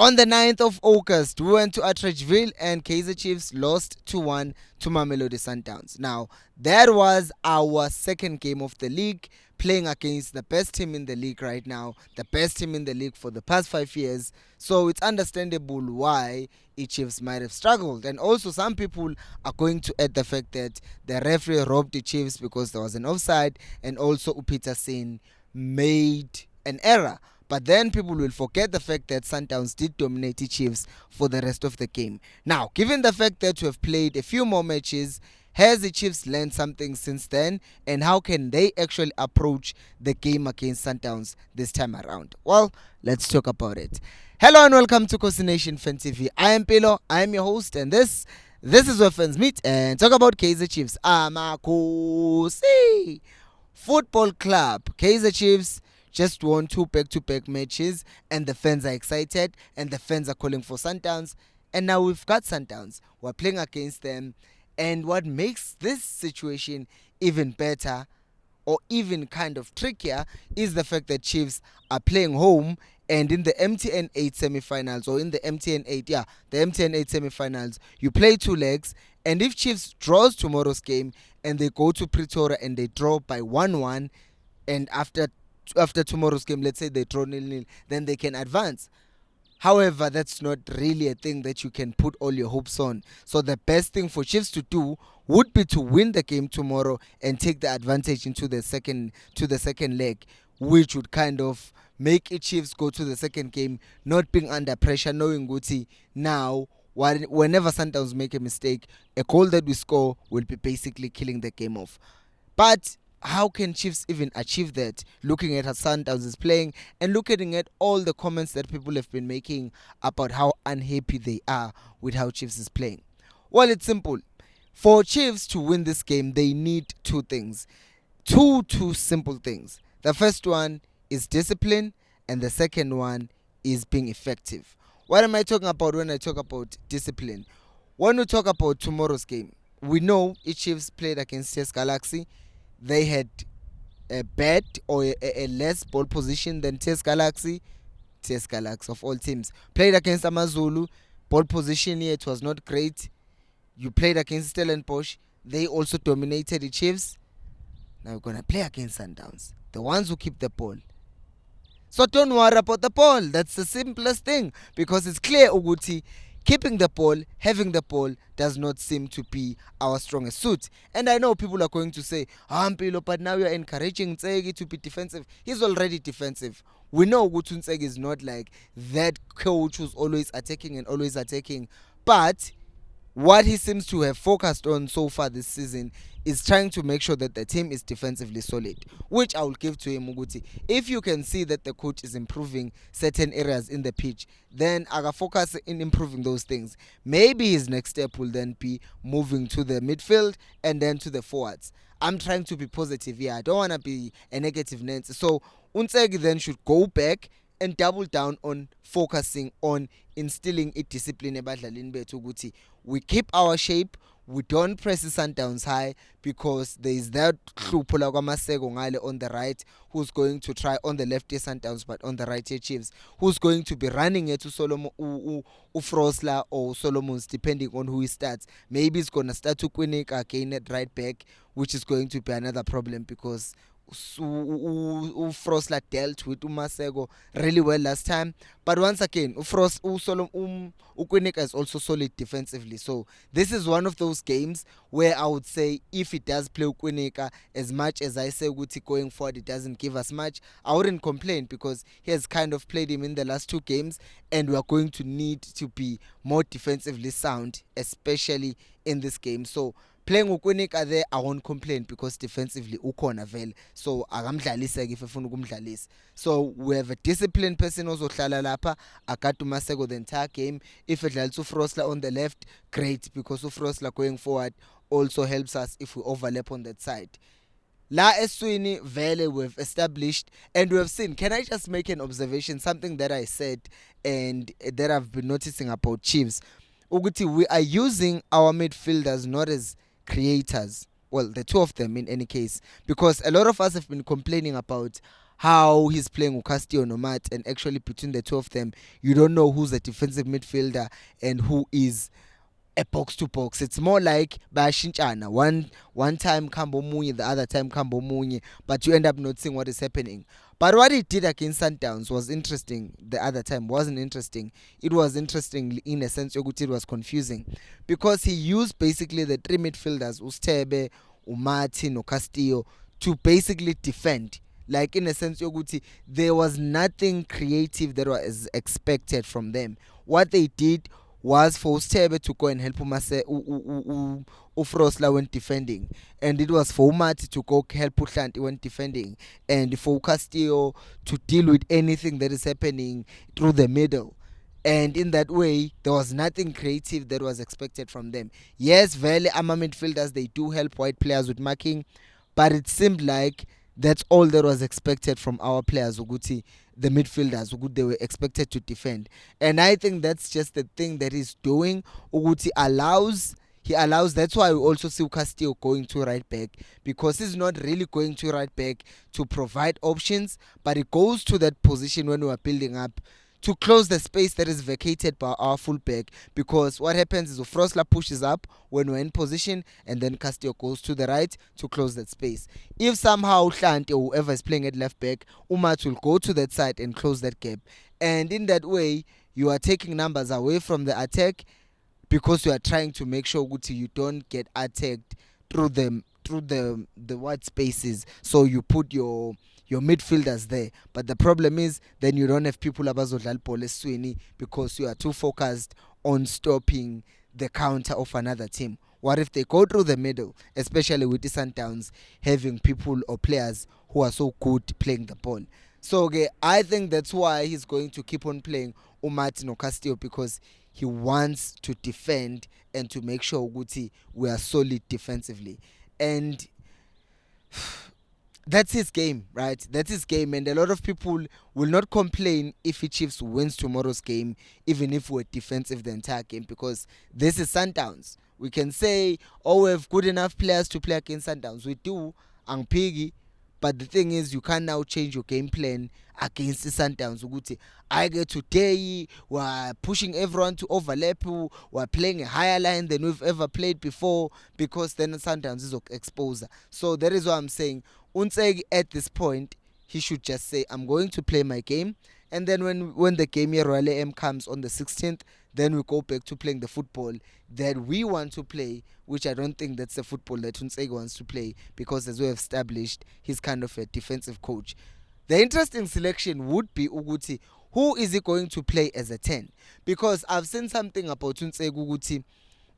On the 9th of August, we went to Atteridgeville and Kaizer Chiefs lost 2-1 to Mamelodi Sundowns. Now, that was our second game of the league, playing against the best team in the league right now, the best team in the league for the past 5 years. So it's understandable why the Chiefs might have struggled. And also some people are going to add the fact that the referee robbed the Chiefs because there was an offside, and also Peterson made an error. But then people will forget the fact that Sundowns did dominate the Chiefs for the rest of the game. Now, given the fact that we have played a few more matches, has the Chiefs learned something since then? And how can they actually approach the game against Sundowns this time around? Well, let's talk about it. Hello and welcome to Kosi Nation Fan TV. I am Pilo, I am your host, and this is where fans meet and talk about Kaizer Chiefs. Amakosi Football Club. Kaizer Chiefs just won 2 back-to-back matches, and the fans are excited, and the fans are calling for Sundowns. And now we've got Sundowns. We're playing against them. And what makes this situation even better, or even kind of trickier, is the fact that Chiefs are playing home, and in the MTN 8 semi-finals, or in the MTN 8, the MTN 8 semi-finals, you play 2 legs, and if Chiefs draws tomorrow's game, and they go to Pretoria and they draw by 1-1, and after tomorrow's game, let's say they draw 0-0, then they can advance. However, that's not really a thing that you can put all your hopes on. So the best thing for Chiefs to do would be to win the game tomorrow and take the advantage into the second leg, which would kind of make it Chiefs go to the second game not being under pressure, knowing Guti now whenever Sundowns make a mistake, a goal that we score will be basically killing the game off. But how can Chiefs even achieve that, looking at how Sundowns is playing and looking at all the comments that people have been making about how unhappy they are with how Chiefs is playing? Well, it's simple. For Chiefs to win this game, they need 2 things. Two simple things. The first one is discipline, and the second one is being effective. What am I talking about when I talk about discipline? When we talk about tomorrow's game, we know each Chiefs played against TS Galaxy. They had a bad or a less ball position than TS Galaxy. TS Galaxy of all teams played against Amazulu. Ball position here, it was not great. You played against Stellenbosch. They also dominated the Chiefs. Now we're going to play against Sundowns, the ones who keep the ball. So don't worry about the ball. That's the simplest thing, because it's clear Uguti, keeping the ball, having the ball does not seem to be our strongest suit. And I know people are going to say, Mpilo, but now you're encouraging Ntsegi to be defensive. He's already defensive. We know Uguti Ntsegi is not like that coach who's always attacking. But what he seems to have focused on so far this season is trying to make sure that the team is defensively solid, which I will give to him, Muguti. If you can see that the coach is improving certain areas in the pitch, then I focus in improving those things. Maybe his next step will then be moving to the midfield and then to the forwards. I'm trying to be positive here. I don't want to be a negative Nancy. So Ntsegi then should go back and double down on focusing on instilling a discipline ebadlalini bethu ukuthi we keep our shape, we don't press the Sundowns high, because there is that hlupho la kwaMaseko ngale on the right, who's going to try on the left Sundowns, but on the right Chiefs, who's going to be running it to Solomon Frosler or Solomons, depending on who he starts. Maybe it's going to start to Quinik again at right back, which is going to be another problem, because Frosler dealt with Masego really well last time. But once again, Ukwinika is also solid defensively. So this is one of those games where I would say if he does play Ukwinika, as much as I say Guti going forward, it doesn't give us much, I wouldn't complain, because he has kind of played him in the last 2 games, and we are going to need to be more defensively sound, especially in this game. So playing Ukwinika there, I won't complain, because defensively ukhona vele. So akamdlalise if efuna ukumdlalisa. So we have a disciplined person also hlala lapha, Akatu Masego the entire game. If edlalisa uFrosler on the left, great, because uFrosler going forward also helps us if we overlap on that side. La Eswini vele we've established and we have seen. Can I just make an observation, something that I said and that I've been noticing about Chiefs? Uguti, we are using our midfielders not as creators. Well, the 2 of them in any case, because a lot of us have been complaining about how he's playing with Castillo Nomat, and actually between the two of them, you don't know who's a defensive midfielder and who is a box to box. It's more like bayashintshana. One time Kambo Munye, the other time Kambo Munye, but you end up not seeing what is happening. But what he did against Sundowns was interesting. The other time wasn't interesting. It was interesting in a sense yokuthi it was confusing because he used basically the three midfielders Ustebe, Umati, no Castillo to basically defend. Like in a sense yokuthi there was nothing creative that was expected from them. What they did was for Stebe to go and help Frosla when defending, and it was for Umati to go help Uhlanti when defending, and for Castillo to deal with anything that is happening through the middle. And in that way, there was nothing creative that was expected from them. Yes, Vele Ama midfielders, they do help white players with marking, but it seemed like that's all that was expected from our players, Uguti, the midfielders, Uguti, they were expected to defend. And I think that's just the thing that he's doing. Uguti he allows, that's why we also see Castillo going to right back, because he's not really going to right back to provide options, but he goes to that position when we are building up to close the space that is vacated by our fullback, because what happens is Frosla pushes up when we're in position and then Castillo goes to the right to close that space. If somehow Hlanti or whoever is playing at left back, Umat will go to that side and close that gap. And in that way, you are taking numbers away from the attack because you are trying to make sure you don't get attacked through the wide spaces. So you put your midfielders there, but the problem is then you don't have people abazodlala ball eswini because you are too focused on stopping the counter of another team. What if they go through the middle, especially with the Sundowns having people or players who are so good playing the ball? So okay, I think that's why he's going to keep on playing Martin or Castillo, because he wants to defend and to make sure we are solid defensively. And that's his game, right? That's his game, and a lot of people will not complain if he Chiefs wins tomorrow's game, even if we're defensive the entire game, because this is Sundowns. We can say, oh, we have good enough players to play against Sundowns. We do, and Piggy, but the thing is, you can't now change your game plan against the Sundowns. I get today, we're pushing everyone to overlap, we're playing a higher line than we've ever played before, because then Sundowns is exposure. So that is what I'm saying. Unseg at this point, he should just say, I'm going to play my game, and then when the game here Royal M comes on the 16th, then we go back to playing the football that we want to play, which I don't think that's the football that Unseg wants to play, because as we have established, he's kind of a defensive coach. The interesting selection would be Uguti. Who is he going to play as a 10? Because I've seen something about Unseg Uguti.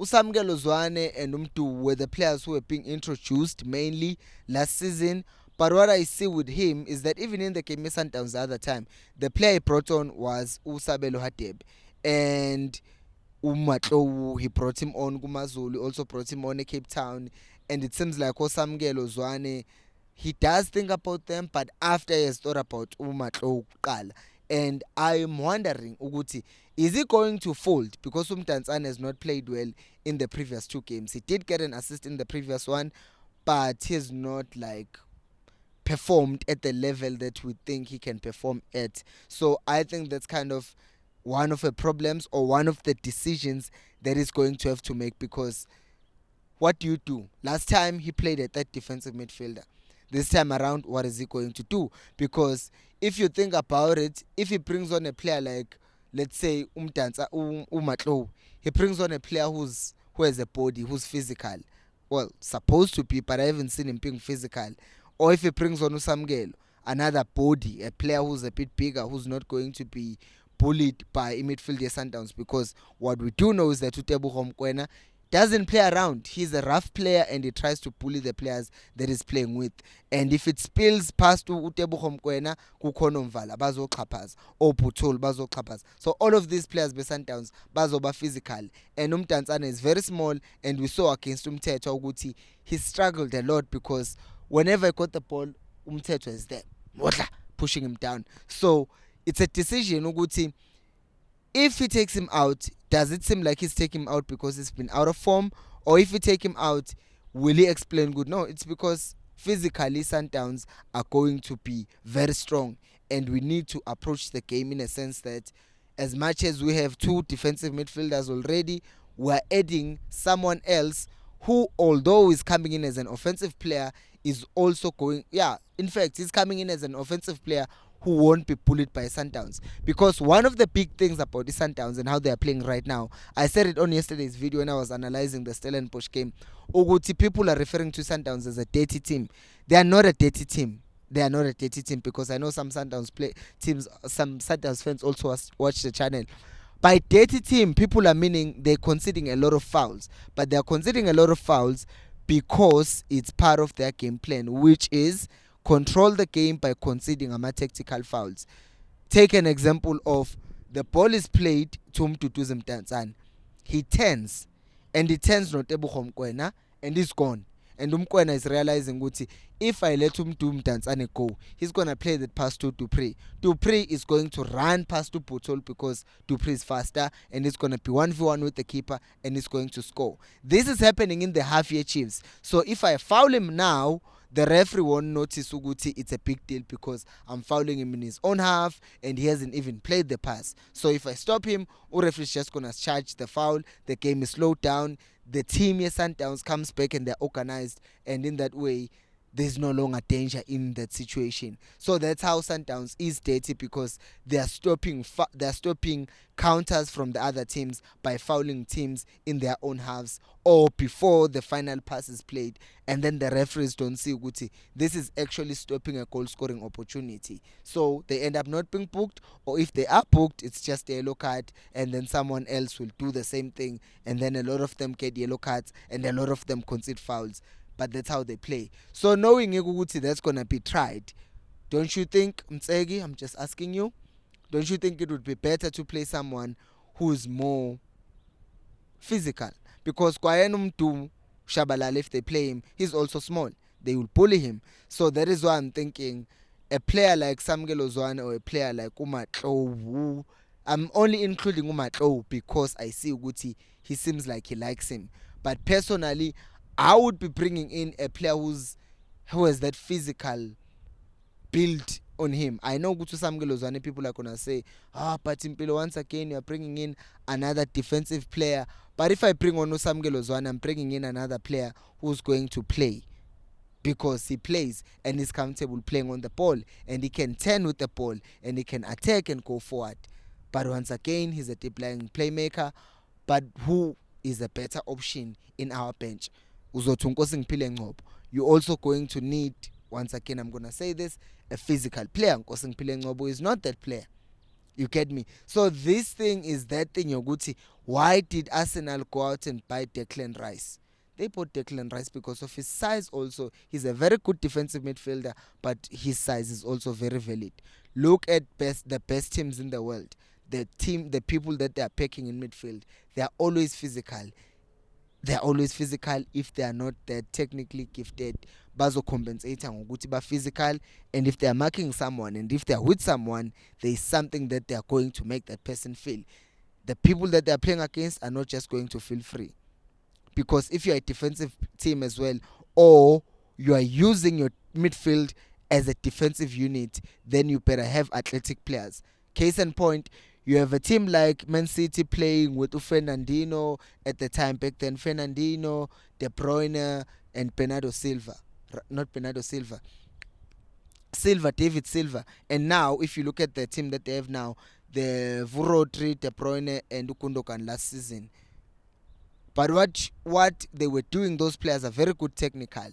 Usamkelo Zwane and Umtu were the players who were being introduced mainly last season. But what I see with him is that even in the game Sundowns the other time, the player he brought on was Usabelo Hadeb. And Umatlo, he brought him on. Kumazulu also brought him on in Cape Town. And it seems like Osamkelo Zwane, he does think about them, but after he has thought about Umatlo Kala. And I'm wondering, Uguti, is he going to fold? Because Umtanzane has not played well in the previous two games. He did get an assist in the previous one, but he has not performed at the level that we think he can perform at. So I think that's kind of one of the problems, or one of the decisions that he's going to have to make, because what do you do? Last time he played at that defensive midfielder. This time around, what is he going to do? Because if you think about it, if he brings on a player like, let's say, Umatlo, he brings on a player who has a body, who's physical. Well, supposed to be, but I haven't seen him being physical. Or if he brings on Usamgelo, another body, a player who's a bit bigger, who's not going to be bullied by midfield Sundowns, because what we do know is that Utebu Homkwena doesn't play around. He's a rough player and he tries to bully the players that he's playing with. And if it spills past Utebu Homkwena, Kukono Mvala, Bazo Kapas, or Putol, Bazo Kapas. So all of these players be Sundowns, Bazoba physical. And Umtanzane is very small, and we saw against Umteto Uguti, he struggled a lot, because whenever he got the ball, Umteto is there, pushing him down. So it's a decision, Uguti. If he takes him out, does it seem like he's taking him out because he's been out of form? Or if you take him out, will he explain good? No, it's because physically Sundowns are going to be very strong, and we need to approach the game in a sense that as much as we have two defensive midfielders already, we're adding someone else who, although is coming in as an offensive player, is also going, in fact, he's coming in as an offensive player who won't be bullied by Sundowns. Because one of the big things about the Sundowns and how they are playing right now, I said it on yesterday's video when I was analyzing the Stellenbosch game, Uguti, people are referring to Sundowns as a dirty team. They are not a dirty team. They are not a dirty team, because I know some Sundowns fans also watch the channel. By dirty team, people are meaning they're conceding a lot of fouls, but they're conceding a lot of fouls because it's part of their game plan, which is control the game by conceding tactical fouls. Take an example of the ball is played to Mtutuze Mtanzane. He turns, and he turns not Mkwena, and he's gone. And Mkwena is realizing Guti, if I let Mtanzane go, he's gonna play that pass to Dupree. Dupree is going to run past to Putol because Dupree is faster, and it's gonna be 1v1 with the keeper, and he's going to score. This is happening in the half-year Chiefs. So if I foul him now, the referee won't notice Uguti it's a big deal because I'm fouling him in his own half and he hasn't even played the pass. So if I stop him, referee is just gonna charge the foul, the game is slowed down, the team here Sundowns comes back and they're organized, and in that way there's no longer danger in that situation. So that's how Sundowns is dirty, because they're stopping counters from the other teams by fouling teams in their own halves or before the final pass is played, and then the referees don't see Guti. This is actually stopping a goal scoring opportunity. So they end up not being booked, or if they are booked, it's just a yellow card, and then someone else will do the same thing, and then a lot of them get yellow cards and a lot of them concede fouls. But that's how they play. So knowing Guti that's gonna be tried, don't you think, Mtsegi, I'm just asking you, don't you think it would be better to play someone who's more physical? Because Kwaenum Shabalala, if they play him, he's also small. They will bully him. So that is why I'm thinking a player like Samgelo Zwane or a player like Umatlo, I'm only including Umatlo because I see Guti, he seems like he likes him. But personally, I would be bringing in a player who has that physical build on him. I know Gutu Samgelo Zwane, people are gonna say, but Impilo, once again you're bringing in another defensive player. But if I bring on Samgelo Zwane, I'm bringing in another player who's going to play, because he plays and is comfortable playing on the ball, and he can turn with the ball, and he can attack and go forward. But once again, he's a deep lying playmaker. But who is a better option in our bench? You're also going to need, once again I'm going to say this, a physical player. Nkosing Ngcobo is not that player. You get me? So this thing is that thing, Yoguti. Why did Arsenal go out and buy Declan Rice? They bought Declan Rice because of his size also. He's a very good defensive midfielder, but his size is also very valid. Look at the best teams in the world. The people that they are picking in midfield, they are always physical. They are always physical. If they are not that technically gifted, bazo compensate ngokuthi ba physical, and if they are marking someone and if they are with someone, there is something that they are going to make that person feel. The people that they are playing against are not just going to feel free. Because if you are a defensive team as well, or you are using your midfield as a defensive unit, then you better have athletic players. Case in point, you have a team like Man City playing with Fernandinho at the time back then. Fernandinho, De Bruyne, and Bernardo Silva. Not Bernardo Silva. David Silva. And now, if you look at the team that they have now, the Rodri, De Bruyne, and Gundogan last season. But what they were doing, those players are very good technical.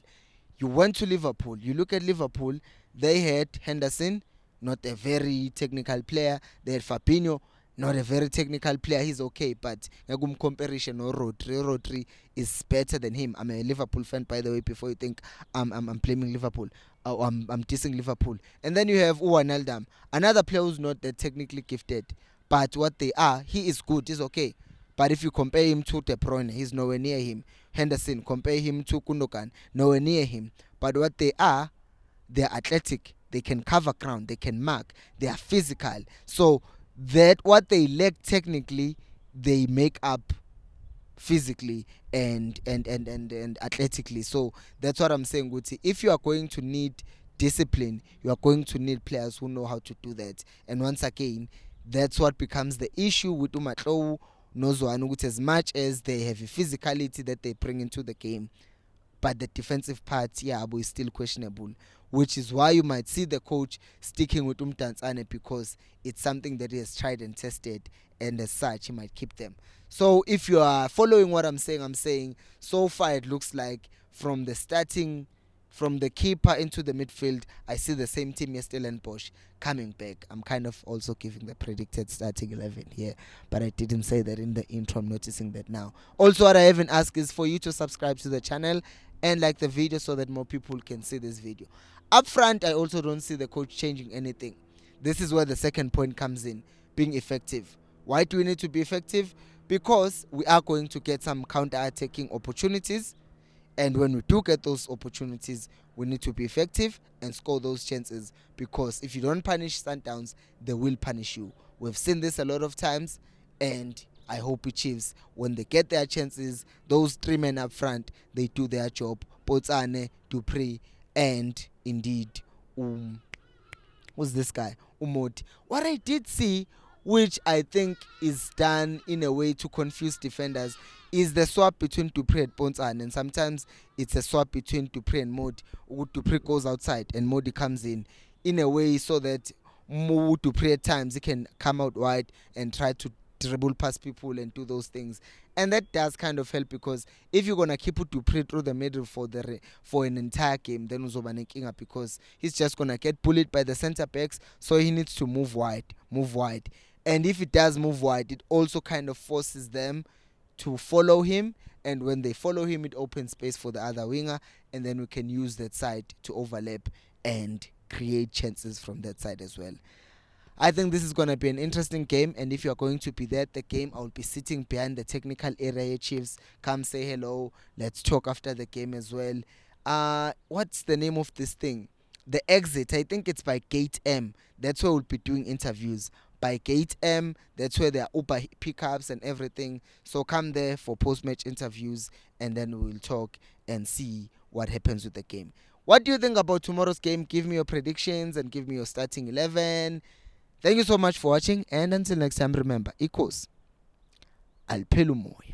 You went to Liverpool. You look at Liverpool, they had Henderson, not a very technical player. They had Fabinho, not a very technical player. He's okay, but comparison or Rodri is better than him. I'm a Liverpool fan, by the way, before you think I'm blaming Liverpool. I'm dissing Liverpool. And then you have Wijnaldum, another player who's not that technically gifted. But what they are, he is good, he's okay. But if you compare him to De Bruyne, he's nowhere near him. Henderson, compare him to Gundogan, nowhere near him. But what they are, they're athletic. They can cover ground. They can mark. They are physical. So that what they lack technically, they make up physically and athletically. So that's what I'm saying, Guti. If you are going to need discipline, you are going to need players who know how to do that. And once again, that's what becomes the issue with Umatlowu Nozwanu, which as much as they have a physicality that they bring into the game, but the defensive part, yeah, is still questionable. Which is why you might see the coach sticking with Umtansane, because it's something that he has tried and tested, and as such, he might keep them. So if you are following what I'm saying so far it looks like from the keeper into the midfield, I see the same team as Stellenbosch coming back. I'm kind of also giving the predicted starting 11 here, but I didn't say that in the intro. I'm noticing that now. Also, what I haven't asked is for you to subscribe to the channel and like the video so that more people can see this video. Up front, I also don't see the coach changing anything. This is where the second point comes in, being effective. Why do we need to be effective? Because we are going to get some counter-attacking opportunities, and when we do get those opportunities, we need to be effective and score those chances, because if you don't punish Sundowns, they will punish you. We've seen this a lot of times, and I hope the Chiefs, when they get their chances, those three men up front, they do their job. Potsane, Dupree, and indeed, who's this guy? Umoti. What I did see, which I think is done in a way to confuse defenders, is the swap between Dupree and Ponsan, and sometimes it's a swap between Dupree and Modi. Dupree goes outside and Modi comes in a way so that Dupree at times he can come out wide and try to dribble past people and do those things, and that does kind of help, because if you're gonna keep Dupree through the middle for an entire game, then Uzobane Kinga, because he's just gonna get bullied by the center backs, so he needs to move wide. And if it does move wide, it also kind of forces them to follow him, and when they follow him, it opens space for the other winger, and then we can use that side to overlap and create chances from that side as well. I think this is going to be an interesting game, and if you're going to be there at the game, I will be sitting behind the technical area. Chiefs, come say hello. Let's talk after the game as well. What's the name of this thing? The exit, I think it's by Gate M. That's where we'll be doing interviews. By Gate M, that's where there are Uber pickups and everything. So come there for post-match interviews, and then we'll talk and see what happens with the game. What do you think about tomorrow's game? Give me your predictions and give me your starting 11. Thank you so much for watching, and until next time, remember, equals Alpelumoy.